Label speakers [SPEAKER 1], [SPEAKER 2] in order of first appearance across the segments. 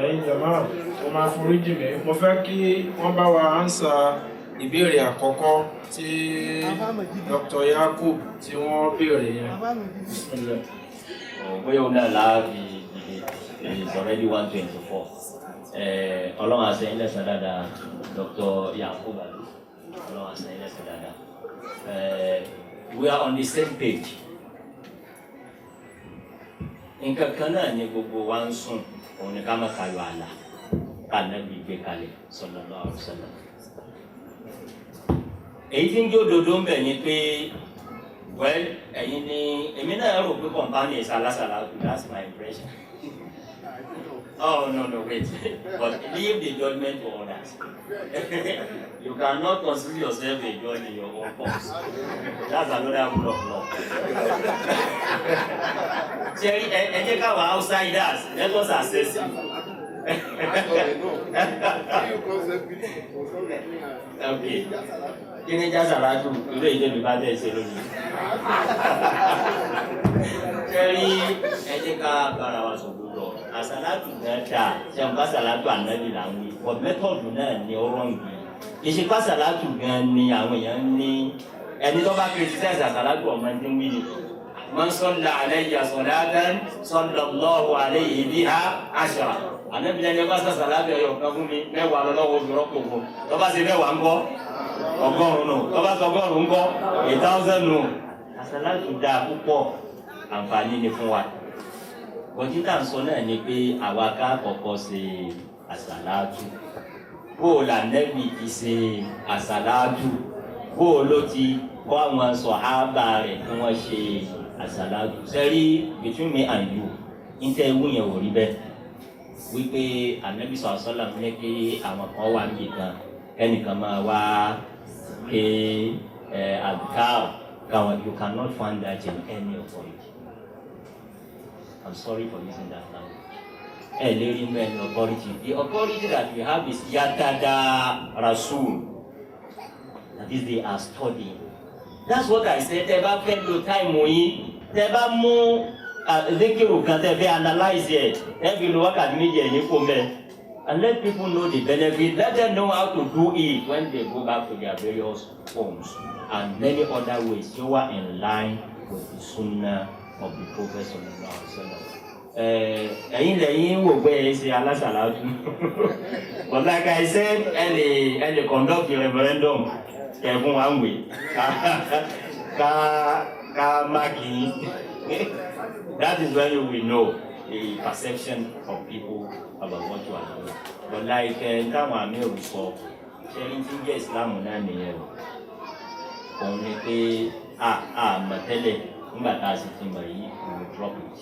[SPEAKER 1] ẹ̀yin jàmáà mo máa foríjì mí mo fẹ́ kí wọ́n bá wa ánsà ìbéèrè àkọ́kọ́ tí Dr. Yakub tí wọ́n béèrè yẹn. Bismillah.
[SPEAKER 2] Bóyá òun náà láàbì ìdílé is already 124. Ọlọ́run àṣẹ ilẹ̀ sàn dáadáa Dr. Yakub ọlọ́run àṣẹ ilẹ̀ sàn dáadáa. We are on the same page. Nǹkan kan náà ni gbogbo wa ń sùn òun ni ká má kayọ̀ àlà ká Nábì gbé kalẹ̀ sallallahu alaihi wasallam. Èyí tí ń jó dodo ń bẹ̀ ni pé well ẹ̀yin ni èmi náà rò pé kọ̀ǹpánì ìsàlásàlá that's my impression. Oh no wait but leave the judgment to others. You cannot consider yourself a judge in your own cause. That's another rule of law. Jerry, and you come outsiders. Let us assess you. Okay. Kini jasa laju, itu ide bibade seluni. Jerry, ejeka karawa sobulo. Asalatu nada, siapa salatu Ànábì lawi. But method náà ni orang bi. Isi pa salatu gan ni àwọn èèyàn ní ẹni tó bá criticize salatu ọmọ ẹni wí ni. Man salla alayya salatan sallallahu alayhi biha ashra. Ànábì lẹ́ni bá sá salatu ẹyọ kan fún mi mẹ́wàá lọ́wọ́ fi rọ́pò fún. Tó bá ṣe mẹ́wàá ńkọ́ ọgọ́rùn nù. Tó bá ṣe ọgọ́rùn ńkọ́ 1000 nù. Salatu dáa púpọ̀ àǹfààní ni fún wa. Bọ̀dí tá ń sọ náà ni pé àwa ká kọ́kọ́ ṣe àsàlátù. Bó la Nábì ti ṣe àsàlátù. Bó ló ti kọ́ àwọn sàhábà rẹ̀ kí wọ́n ṣe àsàlátù. Sẹ́rí between me and you, níta ewu yẹn ò rí bẹ́ẹ̀. Wípé Ànábì sọ̀sọ́là ní pé àwọn kan wà níbi kan ẹnìkan máa wá pé àdùkáà káwọn you cannot find that in any authority. I'm sorry for using that language. Authority. The authority that we have is Yadada Rasul. That is, they are studying. That's what I said. Teba fẹ́ time oyin. Teba mu zikiru kan tebe analyze it. Teba lo wákàtí méjì ẹ̀yin kò mẹ́. And let people know the benefit. Let them know how to do it when they go back to their various homes and many other ways. You are in line with the Sunnah of the Prophet sallallahu alaihi wasallam. Ẹ̀yin wò pé ẹ ṣe alásàlátù. But like I said, ẹ conduct the referendum. Kẹ̀fún wa ń wè. Ká máàkì. That is when you will know the perception of people about what you are doing. But like táwọn àmì ò sọ, ṣé ní tí ń jẹ́ Ìsìlámù náà nìyẹn o. Òun ni pé àmọ̀ tẹ́lẹ̀ nígbà tá a sì ti mọ̀ yìí ìwé drop it.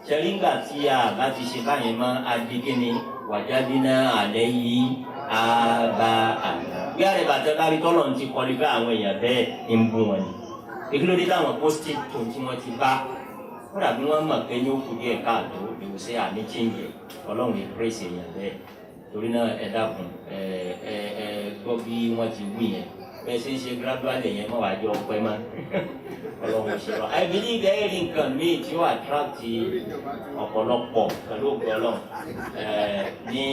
[SPEAKER 2] Ṣẹ́rí ńgbà tí a bá ti ṣe báyìí mọ́ adékíní wàjádínà àlẹ́ yìí àbá àná. Bí àrẹ bàtẹ́ bá rí tọ́lọ̀ ti kọ́lé bá àwọn èèyàn bẹ́ẹ̀ ń bú wọn ni. Èkìlódé táwọn post-it tó tí wọ́n ti bá. Kódà bí wọ́n mọ̀ pé ní ó kù díẹ̀ káàtó ìwòsàn àní chíǹjẹ̀ Ọlọ́run ní praise èèyàn bẹ́ẹ̀. Torí náà ẹ dákun gbọ́ bí wọ́n ti wí yẹn. Bẹ́ẹ̀ ṣe ń ṣe gradually yẹn mọ́ wájú ọpẹ́ mọ́. Ọlọ́run ṣe wá. I believe ẹ̀rí nǹkan míì tí ó attract ọ̀pọ̀lọpọ̀ pẹ̀lú Ọlọ́run ní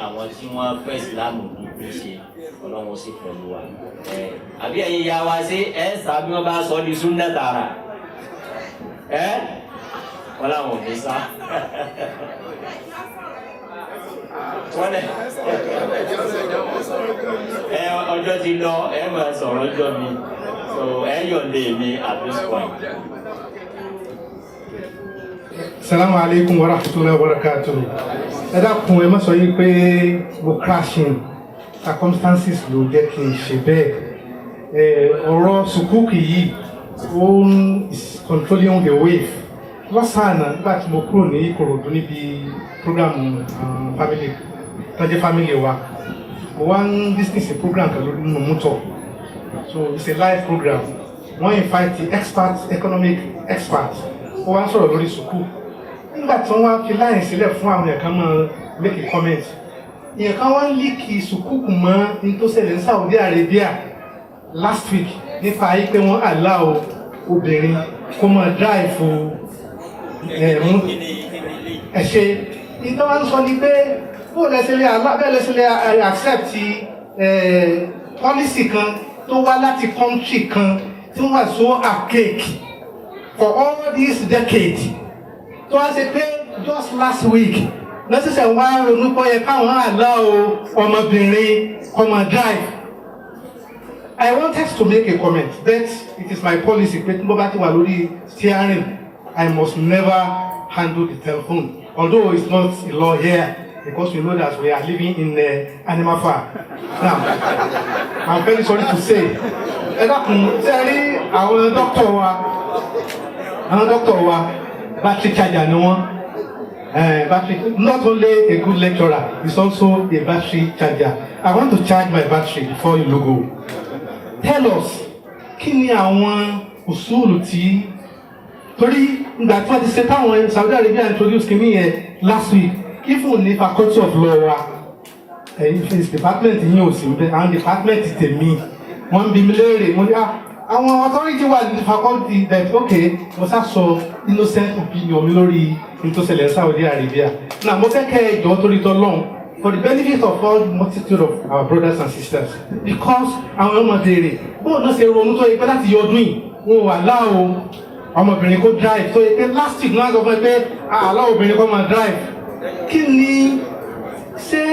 [SPEAKER 2] àwọn tí wọ́n fẹ́ ìsìlámù ní ṣe Ọlọ́run sì pẹ̀lú wa. Àbí ẹ̀yin ya wa sí sábí wọ́n bá sọ ní súnnà tààrà. Wọ́n láwọn ò ní sá. Ọjọ́ ti lọ máa sọ̀rọ̀ ọjọ́ mi. So yọ̀ǹde mi at this point.
[SPEAKER 3] Assalamu alaikum wa rahmatullahi wa barakatuh. Ẹ dákun ẹ má sọ yìí pé mo crashing circumstances ló jẹ́ kí n ṣe bẹ́ẹ̀. Ọ̀rọ̀ sùkúùkì yìí ó is controlling the wave. Lọ́sàn-án nígbà tí mo kúrò ní Ìkòròdú níbi programu family tọ́jú family wa, mo wá ń lis ten sí program kan lórí nínú mọ́tò. So it's a live program. Wọ́n invite the economic experts. Wọ́n wá sọ̀rọ̀ lórí sùkúù. Nígbà tí wọ́n wá fi láyìn sílẹ̀ fún àwọn èèyàn kan máa make a comment. Èèyàn kan wá ń líkì sùkúù mọ́ ní tó ṣẹlẹ̀ ní Saudi Arabia last week nípa ayé pé wọ́n allow obìnrin kó máa drive ẹ ṣe ìtọ́ wa ń sọ ni pé bó lẹ́sẹ̀lẹ̀ accept policy kan tó wá láti country kan tí wọ́n wà so archaic for all these decades tó wá ṣe pé just last week lọ́sẹ̀sẹ̀ wá ronú pọ̀ yẹ káwọn allow ọmọbìnrin ọmọ drive. I wanted to make a comment that it is my policy pé tí mo bá ti wà lórí steering I must never handle the telephone, although it's not a law here because we know that we are living in animal farm. Now, I'm very sorry to say, ẹ dákun ṣe rí àwọn doctor wa battery charger ni wọ́n. Battery, not only a good lecturer, he's also a battery charger. I want to charge my battery before you go. Tell us, kí ni àwọn usulu tí torí ìgbà tí wọ́n ti ṣe táwọn Saudi Arabia introduce kìíní yẹn last week, even ní faculty of law wa his department yìí ò sí níbẹ̀, àwọn department tèmi wọ́n bí mi léèrè mo ní àwọn authority wà ní faculty that okay mo sá sọ innocent opinion mi lórí ìtòsẹ̀lẹ̀ Saudi Arabia. Now mo fẹ́ kẹ́ ẹjọ́ torí tọ́lọ́run for the benefit of all multitude of our brothers and sisters, because àwọn ọmọdéèrè bóun náà ṣe ronú tó yẹ pé láti yọ ọdún yìí wọn wà láwo ọmọbìnrin kó drive tó yẹ pé last week náà sọ fún ẹ pé aláwọ̀ obìnrin kó máa drive. Kí ni ṣé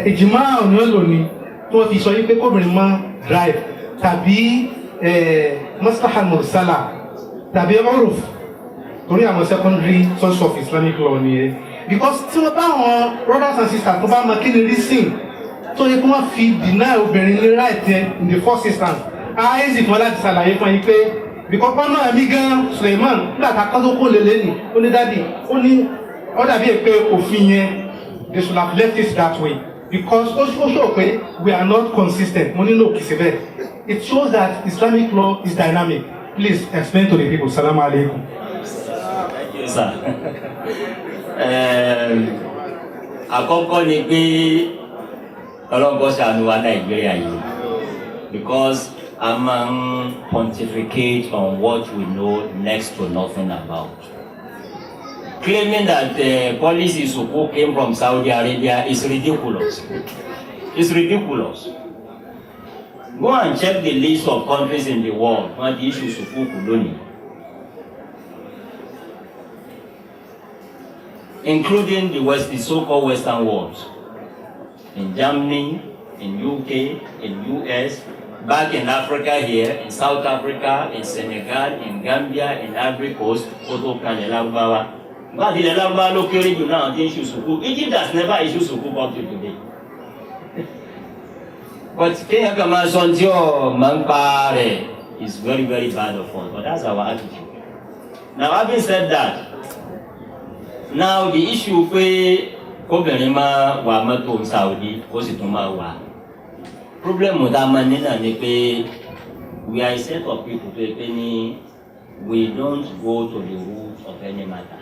[SPEAKER 3] ìjìmá ọ̀nà lónìí tí wọ́n fi sọ yìí pé kóbìnrin máa drive tàbí maslaha mursala tàbí uruf torí àwọn secondary source of Islamic law nìyẹn. Because tí wọ́n bá àwọn brothers and sisters tó bá mọ kí ni reason tó yẹ kí wọ́n fi deny obìnrin ní right in the first instance àìsí fún láti ṣàlàyé fún yín pé because wọ́n náà mí gan Suleiman nígbà tá a kọ́ tó kó lélẹ́ nì ó ní dádì ó ní ó dàbí pé òfin yẹn they should have left it that way because ó ṣó pé we are not consistent mo nílò kìí ṣe bẹ́ẹ̀. It shows that Islamic law is dynamic. Please explain to the people. Salaam alaikum.
[SPEAKER 2] Thank you, sir. Àkọ́kọ́ ni pé ọlọ́gbọ́n ṣàánú wa Nàìjíríà yìí because a máa ń pontificate on what we know next to nothing about. Claiming that the policy Suku came from Saudi Arabia is ridiculous. It's ridiculous. Go and check the list of countries in the world where the issue Suku Kuloni, including the so-called Western world, in Germany, in UK, in US, back in Africa here, in South Africa, in Senegal, in Gambia, in Ivory Coast, Otokan, Elagbawa. But the Elagbawa locally do not issue Suku. Egypt has never issued Suku up to today. But Kenya Kamasontio Mampare is very, very bad of us. But that's our attitude. Now, having said that, now the issue where Kobenima Wamato Saudi was it Wa. Problem with that man is we are a set of people we don't go to the root of any matter.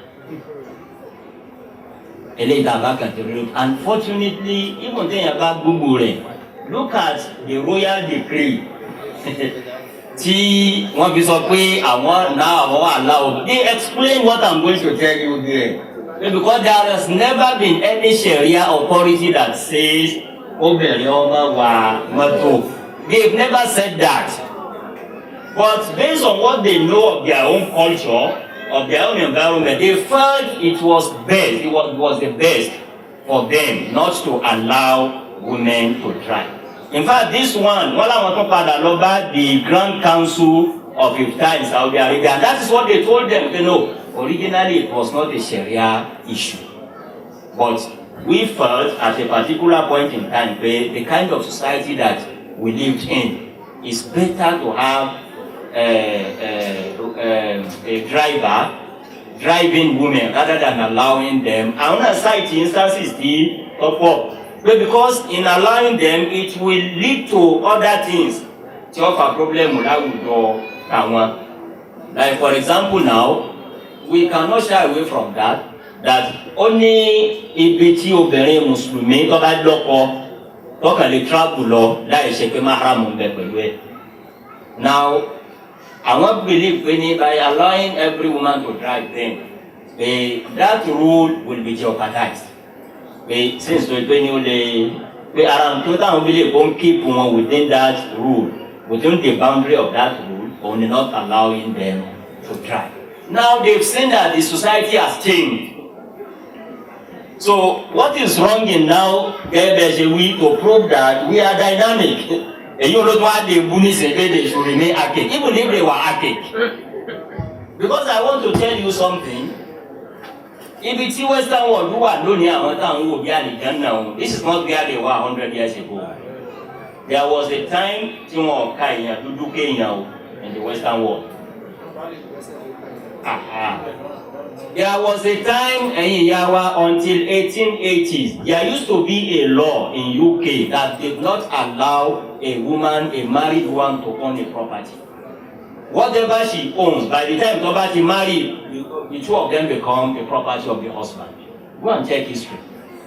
[SPEAKER 2] Unfortunately, even then about Google. Look at the royal decree. They explain what I'm going to tell you there. Because there has never been any Sharia authority that says, they've never said that. But based on what they know of their own culture, of their own environment, they felt it was best, it was the best for them not to allow women to try. In fact, this one, the Grand Council of Iftar in Saudi Arabia, and that is what they told them. You know, originally it was not a Sharia issue. But we felt at a particular point in time, the kind of society that we lived in, is better to have a driver driving women rather than allowing them. I want to cite instances the top up. But because in allowing them, it will lead to other things. To have a problem with that. Like for example now, we cannot shy away from that only ibiti obìnrin Mùsùlùmí tó bá lọ́kọ tó kàn lè travel lọ láì ṣe pé mahram ń bẹ pẹ̀lú ẹ̀. Now, I won't believe by allowing every woman to drive them. that rule will be jeopardized. Since we only around 2000 will keep one within that rule, within the boundary of that rule, only not allowing them to try. Now they've seen that the society has changed. So what is wrong in now? We to prove that we are dynamic. And you don't want the bullies say they should remain archaic, even if they were archaic. Because I want to tell you something. If it's Western world who are known here, this is not where they were 100 years ago. There was a time in the Western world. There was a time until 1880s. There used to be a law in UK that did not allow a woman, a married woman, to own a property. Whatever she owns, by the time somebody married, the two of them become the property of the husband. Go and check history.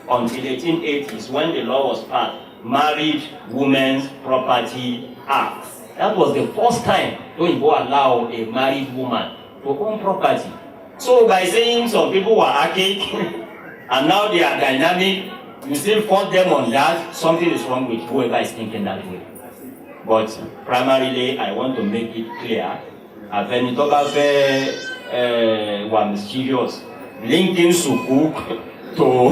[SPEAKER 2] Until 1880s, when the law was passed, Married Women's Property Act. That was the first time when you allow a married woman to own property. So by saying some people were archaic and now they are dynamic, you still fault them on that, something is wrong with whoever is thinking that way. But primarily, I want to make it clear, I've been talking about one mischievous, linking sukuk to,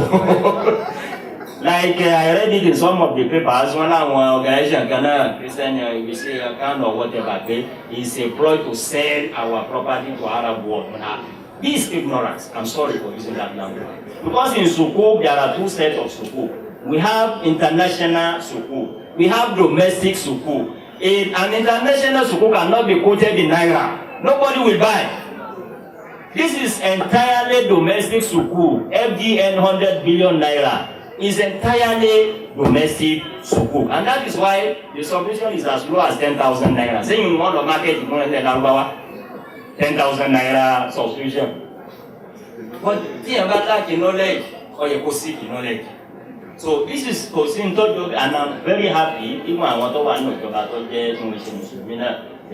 [SPEAKER 2] like I read it in some of the papers, one organization, Ghana, Christian, we say Ghana or whatever, is a ploy to sell our property to Arab world. This is ignorance. I'm sorry for using that language. Because in sukuk, there are two sets of sukuk. We have international sukuk. We have domestic sukuk. An international sukuk cannot be quoted in Naira. Nobody will buy. This is entirely domestic sukuk. FDN 100 billion Naira is entirely domestic sukuk. And that is why the submission is as low as 10,000 Naira. Saying you want to market, you want to tell 10,000 Naira subscription. But the about knowledge or you could seek knowledge. So this is Kosinto, and I'm very happy. Even I want to know about the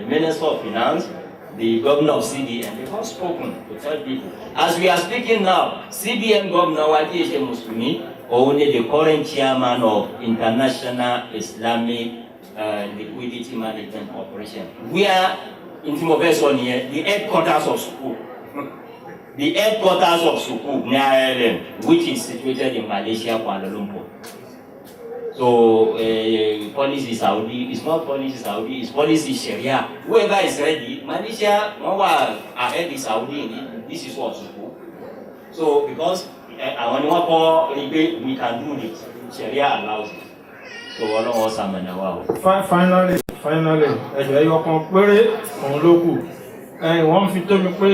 [SPEAKER 2] Minister of Finance, the Governor of CBN, they have spoken to tell people. As we are speaking now, CBN Governor Wadi Muslimi, only the current chairman of International Islamic Liquidity Management Corporation. We are in Timoveson here, the headquarters of Sukuk. The headquarters of Sukuk, near Ireland, which is situated in Malaysia, Kuala Lumpur. So, policy Saudi, it's not policy Saudi, it's policy Sharia. Whoever is ready, Malaysia, ahead is Saudi, this is what Sukuk. So, because we can do this, Sharia allows it. So,
[SPEAKER 1] finally, ẹ̀jẹ̀ ẹyọ kan péré òun ló kù. Wọ́n fi tó mi pé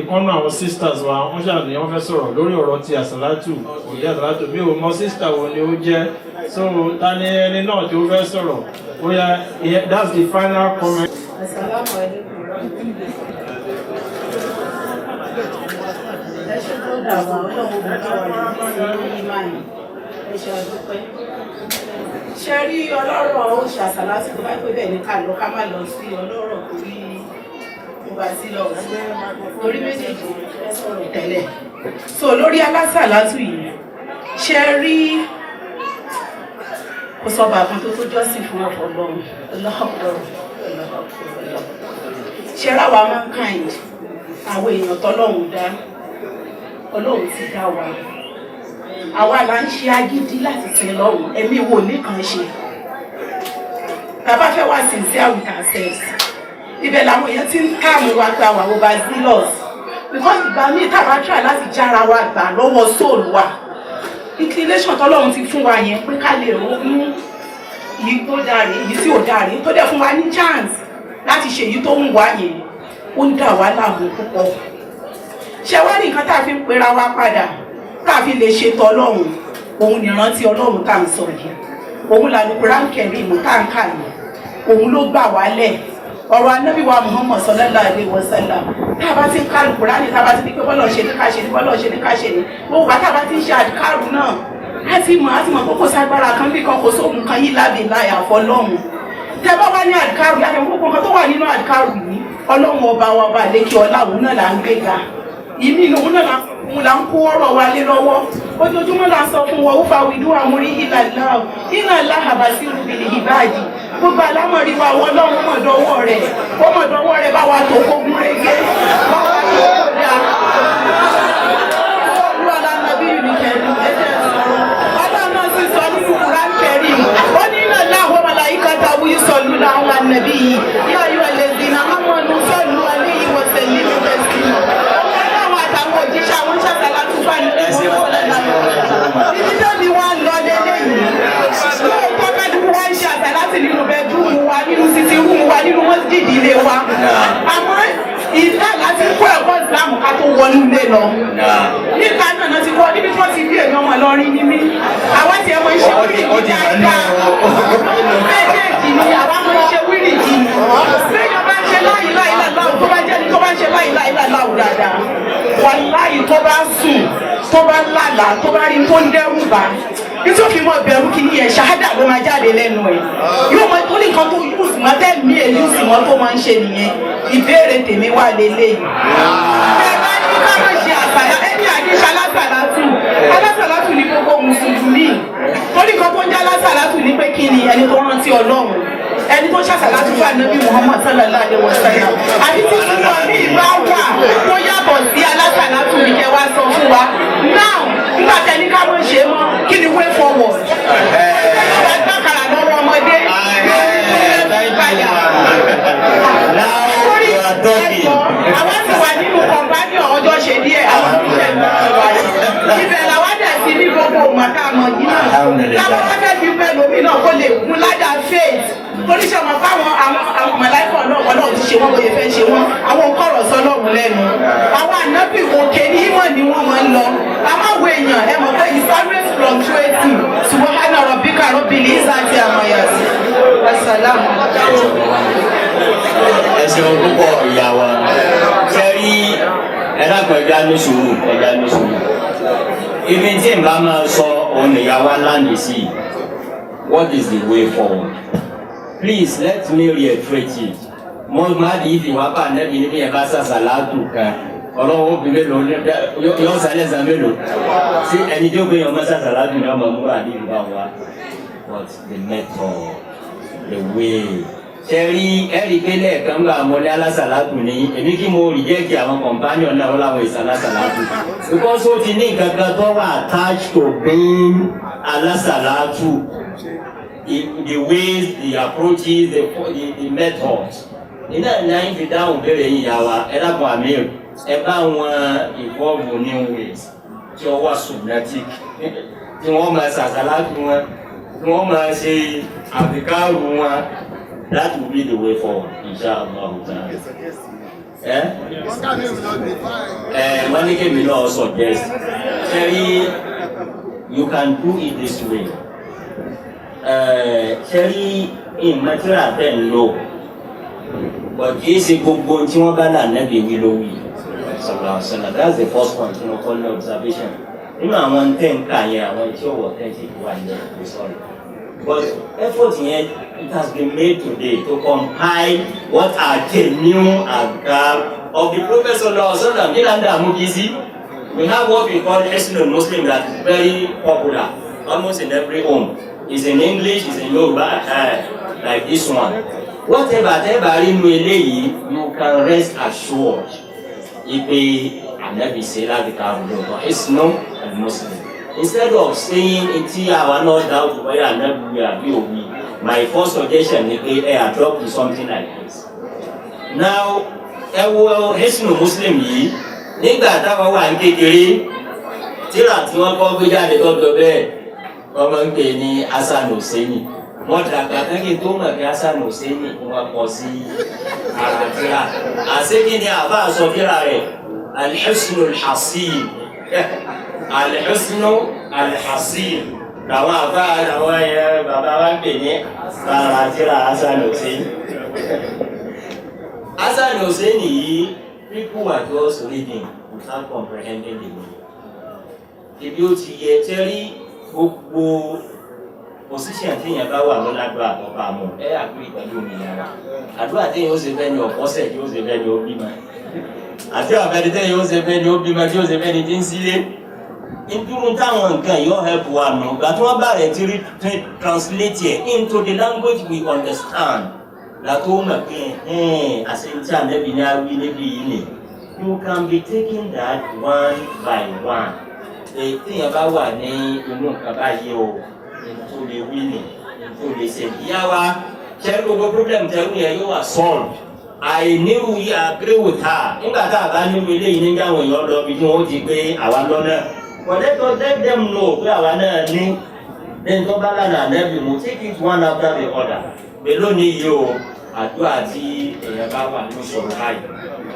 [SPEAKER 1] ìkànnà àwọn sisters wa wọ́n ṣàlùyẹ wọ́n fẹ́ sọ̀rọ̀ lórí ọ̀rọ̀ ti àsàlátù òjì àsàlátù bí o mọ sister wo ni ó jẹ́, so ta ni ẹni náà tí ó fẹ́ sọ̀rọ̀ ó yá, that's the final comment.
[SPEAKER 4] Assalamu alaikum. Ẹ ṣe tó dàgbà ọlọ́run bàbá wà ní ìmáyì ẹ ṣe àdúpẹ́. Ṣé rí ọlọ́rọ̀ ó ṣàṣàlátù tó bá pé bẹ́ẹ̀ ní ká lọ ká má lọ sí ọlọ́rọ̀ torí bá sí lọ torí méjèèjì ẹ sọ̀rọ̀ tẹ́lẹ̀. So lórí alásàlátù yìí ṣe rí kò sọ bàbá tó jọ́sìn fún ọ̀pọ̀lọ́run ọlọ́pọ̀lọ́run ṣe ráwa mankind àwọn èèyàn tọ́lọ́run dá ọlọ́run ti dá wa àwa là ń ṣe agídí láti sin lọ́run ẹ̀mí wo nìkan ṣe bàbá fẹ́ wá sincere with ourselves ibẹ̀ làwọn èèyàn ti ń káàmù wa pé àwọn overzealous because ìgbà míì tàbá try láti jára wa gbà lọ́wọ́ soul wa inclination tọ́lọ́run ti fún wa yẹn pé ká lè ronú èyí tó dáre èyí tí ò dáre tó dẹ̀ fún wa ní chance láti ṣe èyí tó ń wá yẹn ó ń dà wá láàmú púpọ̀. Ṣé wá ní nǹkan tá a fi ń pera wa padà tá a fi lè ṣe tọ́lọ́run òun nìrántí ọlọ́run tá à ń sọ yìí òun là Al-Qur'an Karim tá à ń kà yìí òun ló gbà wálẹ̀ ọ̀rọ̀ Ànábì wa Muhammad sallallahu alaihi wasallam tá a bá ti ń ka Al-Qur'an tá a bá ti ní pé bọ́lọ̀ ṣe ní ká ṣe ní bọ́lọ̀ ṣe ní ká ṣe ní gbogbo àtà bá ti ń ṣe àdìkárù náà á ti mọ̀ kókó ságbára kan bí kan kò sóhun kan yí lábẹ́ láyà fọlọ́run tẹ bá wá ní àdìkárù yàtọ̀ gbogbo nǹkan tó wà nínú àdìkárù yìí ọlọ́run ọba wa ọba lékè ọlá òun náà là ń gbéga ìmí lòun náà là ń kó ọ̀rọ̀ wa lé lọ́wọ́ ojoojúmọ́ la sọ fún wọn ó fa wìdú àmúrí ìlà láò iná láhàbà sí rúbìlì ìbáàdì gbogbo alámọ̀rí wa wọ́n lọ́wọ́ mọ̀dọ́wọ́ rẹ̀ ó mọ̀dọ́wọ́ rẹ̀ bá wa tó kógun rege bá wa tó kó dá olú alámọ̀bí yìí kẹrin ẹ̀jẹ̀ sọ̀rọ̀ bàbá náà sì sọ nínú Kùránì kẹrin ó ní iná láhùn màláíkàtà wíyí sọ̀lú láhùn ànàbí yìí yá ayọ̀ ẹlẹ́sìn àmọ́nù sọ̀lú alẹ́ ìwọ̀sẹ̀ nínú tẹ̀sí òjíṣẹ́ àwọn ṣàtàlá tó bá ní ẹgbẹ́ wọn lọ́la ibi tó ní wọ́n lọ lélẹ́yìn lóòótọ́ kẹ́dùkú wá ń ṣe àtàlá sí nínú bẹ́ẹ̀dúmù wa nínú títí rúmù wa nínú mọ́sídìdì ilé wa àmọ́ ìta láti kó ẹ̀kọ́ ìsìlámù ká tó wọnú ilé lọ níta náà ti kọ́ níbi tí wọ́n ti bí èèyàn wọn lọ rí ní mí àwọn tí ẹ mọ iṣẹ́ wíìrìdì dáadáa méjèèjì ni àwọn mọ iṣẹ́ wíìrìdì lẹ́yìn bá ń ṣe láìláìláìláwù tó bá jẹ́ ní tó bá ń ṣe láìláìláìláwù dáadáa wàláyì tó bá sùn tó bá lálàá tó bá rí tó ń dẹ́rù bá nítorí mọ̀ bẹ̀rù kí ni ẹ̀ ṣáádà ló máa jáde lẹ́nu ẹ̀ yóò mọ tó ní nǹkan tó yúùsì mọ́ tẹ́lẹ̀ ẹ̀ yúùsì mọ́ tó máa ń ṣe nìyẹn ìbéèrè tèmi wà lélẹ́yìn. ẹ bá ní ká má ṣe àṣàyà ẹni àdéṣe alásàlátù ní gbogbo mùsùlùmí torí nǹkan tó ń jẹ́ alásàlátù ní pé kí ni ẹni tó rántí Ọlọ́run ẹni tó ṣàṣàlátù fún Ànábì Muhammad sallallahu alaihi wasallam àti tí túbọ̀ ní ìbá wà tó yàtọ̀ sí alásàlátù ní kẹ́ wá sọ fún wa now nígbà tẹ́ni ká mọ̀ ṣe mọ́ kí ni way forward gbàkàrà lọ́wọ́ ọmọdé àwọn ti wà nínú kọ̀ǹpánì ọjọ́ ṣe díẹ̀ àwọn oníṣẹ́ náà ibẹ̀ làwọn dẹ̀ sí ní gbogbo màkà mọ̀ yìí náà láwọn wọ́n fẹ́ fi pẹ́ lómi náà kó lè kún ládàá faith toríṣẹ́ ọmọ fáwọn àwọn mọ̀láìkọ̀ náà wọn náà ti ṣe wọ́n bóyá fẹ́ ṣe wọ́n àwọn kọ̀rọ̀ sọ́lọ́run lẹ́nu àwọn ànábì òkè ní ìmọ̀ ni wọ́n máa ń lọ àwọn àwọn èèyàn ẹ mọ̀ pé it's always fluctuating subhana rabbika rabbil izzati amma yasifun wassalamu
[SPEAKER 2] ẹsẹ̀ púpọ̀ ìyàwó sẹ́rí ẹ̀dàpọ̀ ẹja ní sùúrù ibi tí n bá máa sọ òun ìyàwó láǹdì sí what is the way forward please let me reiterate it mo máa di ìdí wá bá nẹ́bí níbi ẹ̀ka sàṣàlátù kan ọlọ́wọ́ obìnrin mélòó yọ sálẹ̀ sàn mélòó sí ẹni tí ó gbé ọmọ sàṣàlátù ní ọmọ múra ní ìlú àwọn wa but the method the way sẹ́rí ẹ̀rí pé lẹ́ẹ̀kan gba àmọ́lé alásàlátù ní èmi kí mo reject àwọn companion náà wọ́n láwọn ìsàlásàlátù because ó ti ní nǹkan kan tó wà attached to being alásàlátù the ways the approaches the methods iná ìyá ń fi dáhùn béèrè yìí yà wá ẹ dákun àmì ẹ bá wọn ìfọ́ọ̀mù new ways tí wọ́n wà subnatic tí wọ́n máa sàṣàlátù wọn tí wọ́n máa ṣe àfikàrù wọn. That will be the way forward, inshallah. One thing we know also, yes. Sherry, you can do it this way. Sherry, in material then low. But this is good going to one never will we. That's the first point, you know, called observation. You know, one thing, I want you authentic one day. Sorry. But effort here, it has been made today to compile what are genuine adhkar of the Prophet Sallallahu Alaihi Wasallam. We have what we call Islam Muslim that is very popular, almost in every home. It's in English, it's in Yoruba, like this one. Whatever you can rest assured. Islam and Muslim. Instead of saying it's our not doubt whether or not we are POV, my first suggestion is to drop to something like this. Now, Islam Muslim yìí nígbà táwọn wà ní kékeré tíra tí wọ́n kọ́ gbé jáde tọ́jọ́ bẹ́ẹ̀ wọ́n máa ń pè ní Hasan Husseini. Wọ́n dàgbà kẹ́kẹ́ tó mọ̀ pé Hasan Husseini wọ́n kọ́ sí ara tíra. Àṣekí ni àbá àṣọ tíra rẹ̀ Al-Husn al-Hasin. Al-Husn al-Hasin. Làwọn àbá àwọn bàbá wa ń pè ní ara tíra Hasan Husseini. Hasan Husseini yìí, people were just reading without comprehending the meaning. Ibi ó ti yẹ tẹ́rí gbogbo position téèyàn bá wà lọ́lágbà àtọ́pá mọ̀ ẹ àgbé pẹ̀lú òmìnira. Àdúrà téèyàn ó ṣe fẹ́ ni ọ̀pọ̀sẹ̀ tí ó ṣe fẹ́ ni ó bímọ. àti àbẹ̀dẹ́tẹ̀ yóò ṣe fẹ́ ni ó bímọ tí yóò ṣe fẹ́ ni tí ń sílé nítorí táwọn nǹkan yóò help wa nù gbà tí wọ́n bá rẹ̀ ti translate it into the language we understand látó mọ̀ pé àṣetí ànẹ́bí ní awí níbí yìí ni you can be taking that one by one téèyàn bá wà ní inú nǹkan báyìí o tó lè wí ni tó lè ṣe ìyá wa ṣe gbogbo problem tẹ́wọ́ yẹn yóò wà solved. I knew we agree with her. Nígbà tá a bá nínú ilé yìí nígbà àwọn èèyàn lọ bí tí wọ́n ti pé àwa lọ́nà. But let them know pé àwa náà ní lẹ́yìn tó bá lánàá nẹ́bí mo take it one after the other. Pé lónìí yìí o, àdúrà tí èèyàn bá wà ní sọ̀rọ̀ báyìí,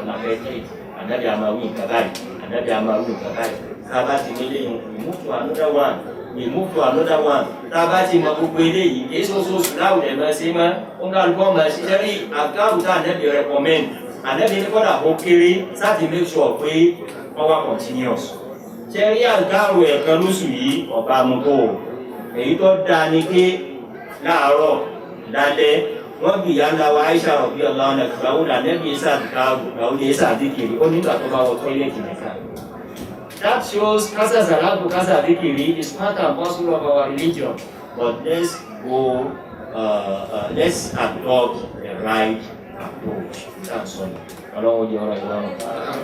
[SPEAKER 2] ọ̀nà fẹ́ẹ́ ànábì àmàwí nǹkan báyìí, ànábì àmàwí nǹkan báyìí. Tá a bá ti ní eléyìí, we move to another one. We move to another one. Tá a bá ti mọ gbogbo eléyìí, kì í sọ́sọ́sù láwùjọ máa ṣe mọ́. Ó ń kálukọ́ máa ṣiṣẹ́ rí àgáwù tá ànábì recommend. Ànábì ní kọ́dà kó kéré láti make sure pé wọ́n wá continuous. Ṣé rí àgáwù ẹ̀kan lóṣù yìí ọ̀bá mu kó o? Èyí tó dáa ni pé láàárọ̀ lálẹ́ wọ́n bí ìyá ńlá wa Aisha ọ̀bí ọ̀la ọ̀nà ìgbàwó ànábì ìsàdìkàwù ìgbàwó ní ìsàdìkiri ó nígbà tó bá wọ tọ́ílẹ̀tì nìkan. That shows Kasa Salatu Kasa Dhikri is part and parcel of our religion. But let's go, let's adopt the right approach. That's all.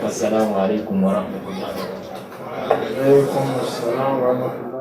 [SPEAKER 2] Assalamu alaikum wa rahmatullahi wa barakatuh.